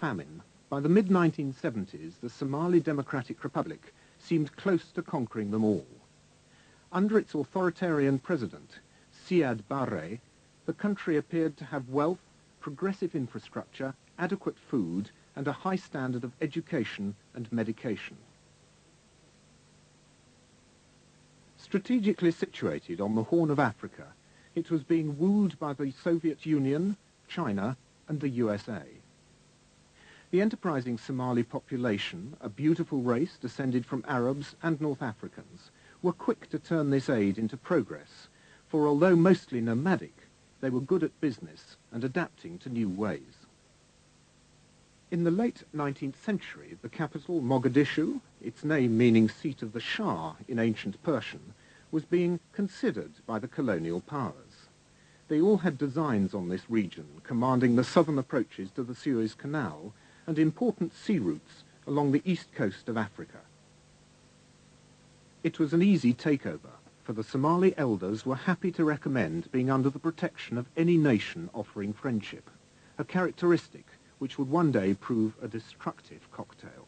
famine, by the mid-1970s the Somali Democratic Republic seemed close to conquering them all. Under its authoritarian president, Siad Barre, the country appeared to have wealth, progressive infrastructure, adequate food, and a high standard of education and medication. Strategically situated on the Horn of Africa, it was being wooed by the Soviet Union, China, and the USA. The enterprising Somali population, a beautiful race descended from Arabs and North Africans, were quick to turn this aid into progress, for although mostly nomadic, they were good at business and adapting to new ways. In the late 19th century, the capital, Mogadishu, its name meaning seat of the Shah in ancient Persian, was being considered by the colonial powers. They all had designs on this region, commanding the southern approaches to the Suez Canal and important sea routes along the east coast of Africa. It was an easy takeover, for the Somali elders were happy to recommend being under the protection of any nation offering friendship, a characteristic which would one day prove a destructive cocktail.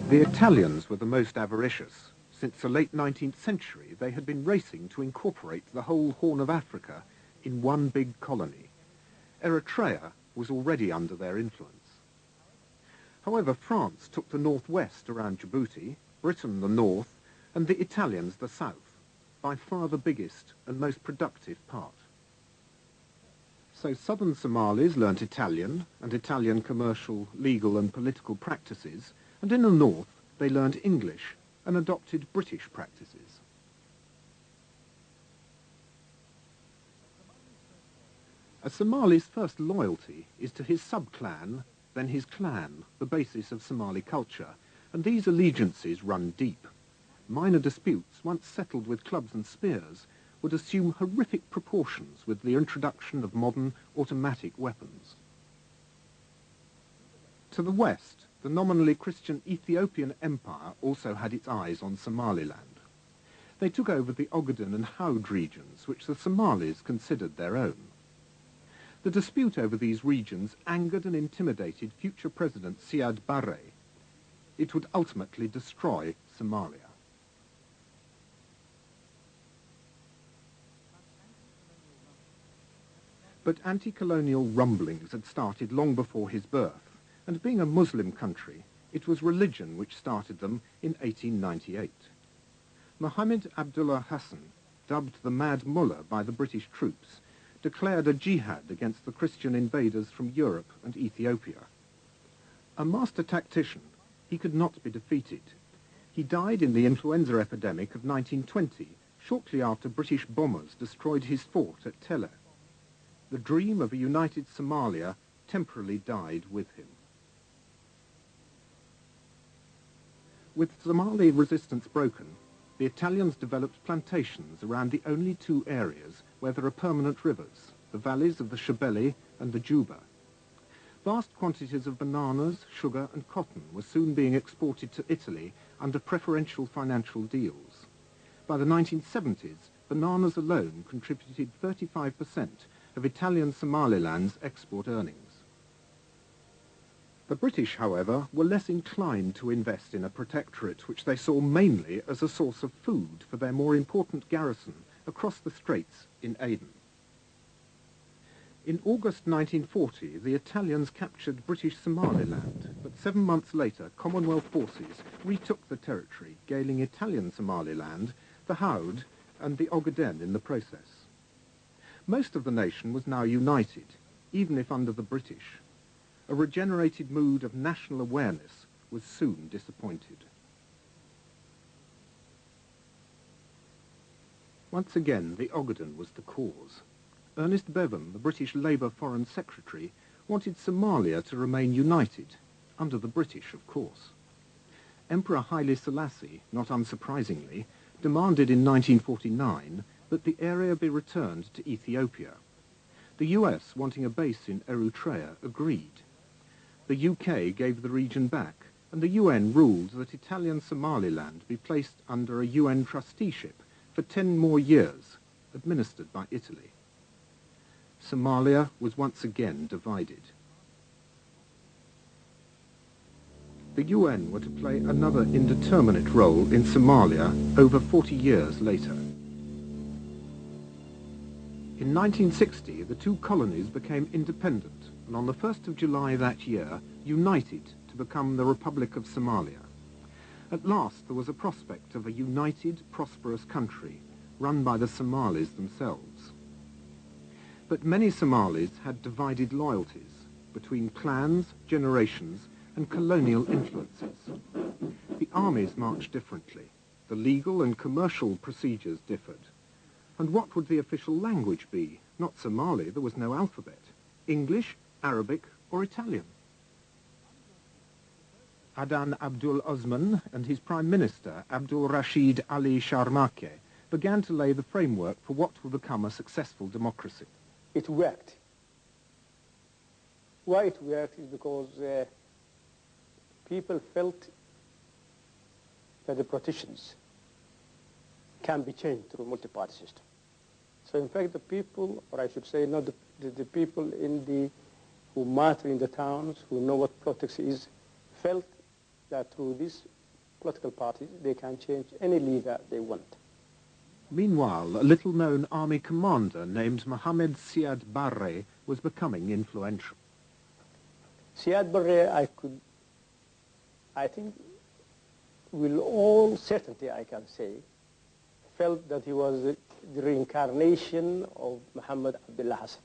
The Italians were the most avaricious. Since the late 19th century, they had been racing to incorporate the whole Horn of Africa in one big colony. Eritrea was already under their influence. However, France took the northwest around Djibouti, Britain the north, and the Italians the south, by far the biggest and most productive part. So southern Somalis learnt Italian, and Italian commercial, legal and political practices, and in the north they learned English and adopted British practices. A Somali's first loyalty is to his sub-clan, then his clan, the basis of Somali culture, and these allegiances run deep. Minor disputes, once settled with clubs and spears, would assume horrific proportions with the introduction of modern automatic weapons. To the west, the nominally Christian Ethiopian Empire also had its eyes on Somaliland. They took over the Ogaden and Howd regions, which the Somalis considered their own. The dispute over these regions angered and intimidated future President Siad Barre. It would ultimately destroy Somalia. But anti-colonial rumblings had started long before his birth, and being a Muslim country, it was religion which started them in 1898. Mohammed Abdullah Hassan, dubbed the Mad Mullah by the British troops, declared a jihad against the Christian invaders from Europe and Ethiopia. A master tactician, he could not be defeated. He died in the influenza epidemic of 1920, shortly after British bombers destroyed his fort at Telle. The dream of a united Somalia temporarily died with him. With Somali resistance broken, the Italians developed plantations around the only two areas where there are permanent rivers, the valleys of the Shabelle and the Juba. Vast quantities of bananas, sugar and cotton were soon being exported to Italy under preferential financial deals. By the 1970s, bananas alone contributed 35% of Italian Somaliland's export earnings. The British, however, were less inclined to invest in a protectorate which they saw mainly as a source of food for their more important garrison across the straits in Aden. In August 1940, the Italians captured British Somaliland, but 7 months later, Commonwealth forces retook the territory, gaining Italian Somaliland, the Howd, and the Ogaden in the process. Most of the nation was now united, even if under the British. A regenerated mood of national awareness was soon disappointed. Once again, the Ogaden was the cause. Ernest Bevin, the British Labour Foreign Secretary, wanted Somalia to remain united, under the British, of course. Emperor Haile Selassie, not unsurprisingly, demanded in 1949 that the area be returned to Ethiopia. The US, wanting a base in Eritrea, agreed. The UK gave the region back, and the UN ruled that Italian Somaliland be placed under a UN trusteeship for 10 more years, administered by Italy. Somalia was once again divided. The UN were to play another indeterminate role in Somalia over 40 years later. In 1960, the two colonies became independent, and on the 1st of July that year, united to become the Republic of Somalia. At last, there was a prospect of a united, prosperous country, run by the Somalis themselves. But many Somalis had divided loyalties between clans, generations, and colonial influences. The armies marched differently, the legal and commercial procedures differed. And what would the official language be? Not Somali, there was no alphabet. English, Arabic, or Italian? Adan Abdul Osman and his Prime Minister, Abdul Rashid Ali Sharmake, began to lay the framework for what will become a successful democracy. It worked. Why it worked is because people felt that the politicians can be changed through a multi-party system. So in fact the people, or I should say not the people who matter in the towns, who know what politics is, felt that through these political parties they can change any leader they want. Meanwhile, a little-known army commander named Mohammed Siad Barre was becoming influential. Siad Barre, I think, with all certainty I can say, felt that he was the reincarnation of Muhammad Abdullah Hassan.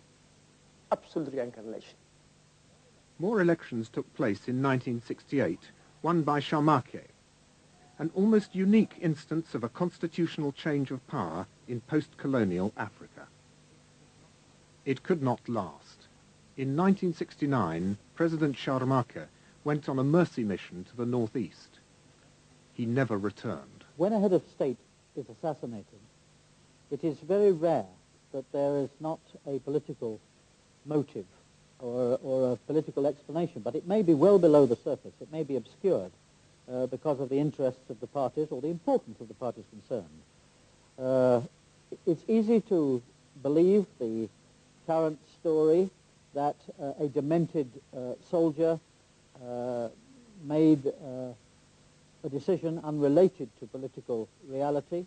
Absolute reincarnation. More elections took place in 1968, won by Sharmake, an almost unique instance of a constitutional change of power in post-colonial Africa. It could not last. In 1969, President Sharmake went on a mercy mission to the northeast. He never returned. When a head of state is assassinated, it is very rare that there is not a political motive or a political explanation, but it may be well below the surface. It may be obscured because of the interests of the parties or the importance of the parties concerned. It's easy to believe the current story that a demented soldier made a decision unrelated to political reality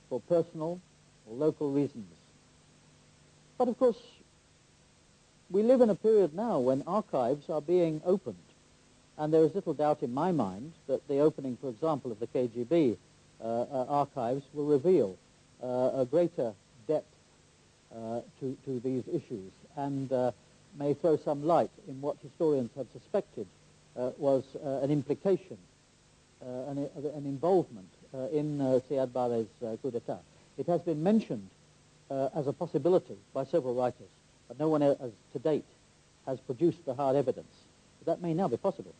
for personal or local reasons. But of course, we live in a period now when archives are being opened, and there is little doubt in my mind that the opening, for example, of the KGB archives will reveal a greater depth to these issues and may throw some light in what historians have suspected was an implication, an involvement in Siad Barre's coup d'etat. It has been mentioned as a possibility by several writers, but no one else to date has produced the hard evidence. But that may now be possible.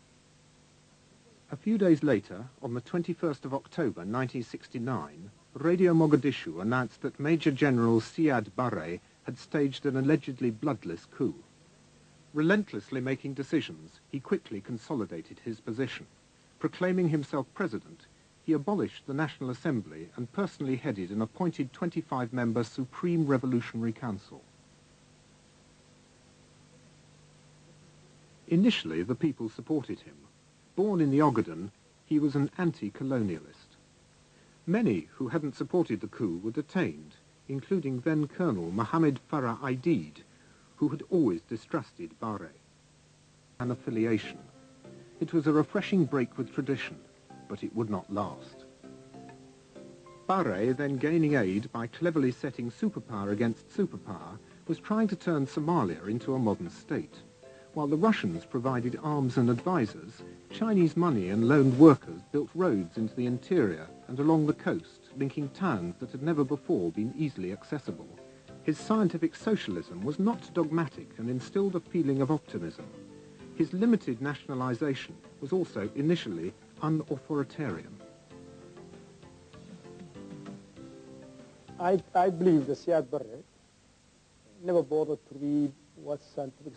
A few days later, on the 21st of October 1969, Radio Mogadishu announced that Major General Siad Barre had staged an allegedly bloodless coup. Relentlessly making decisions, he quickly consolidated his position. Proclaiming himself president, he abolished the National Assembly and personally headed an appointed 25-member Supreme Revolutionary Council. Initially, the people supported him. Born in the Ogaden, he was an anti-colonialist. Many who hadn't supported the coup were detained, including then-Colonel Mohammed Farah Aidid, who had always distrusted Barre. An affiliation. It was a refreshing break with tradition, but it would not last. Barre, then gaining aid by cleverly setting superpower against superpower, was trying to turn Somalia into a modern state. While the Russians provided arms and advisors, Chinese money and loaned workers built roads into the interior and along the coast, linking towns that had never before been easily accessible. His scientific socialism was not dogmatic and instilled a feeling of optimism. His limited nationalization was also initially unauthoritarian. I believe that Siad Barre never bothered to read what scientific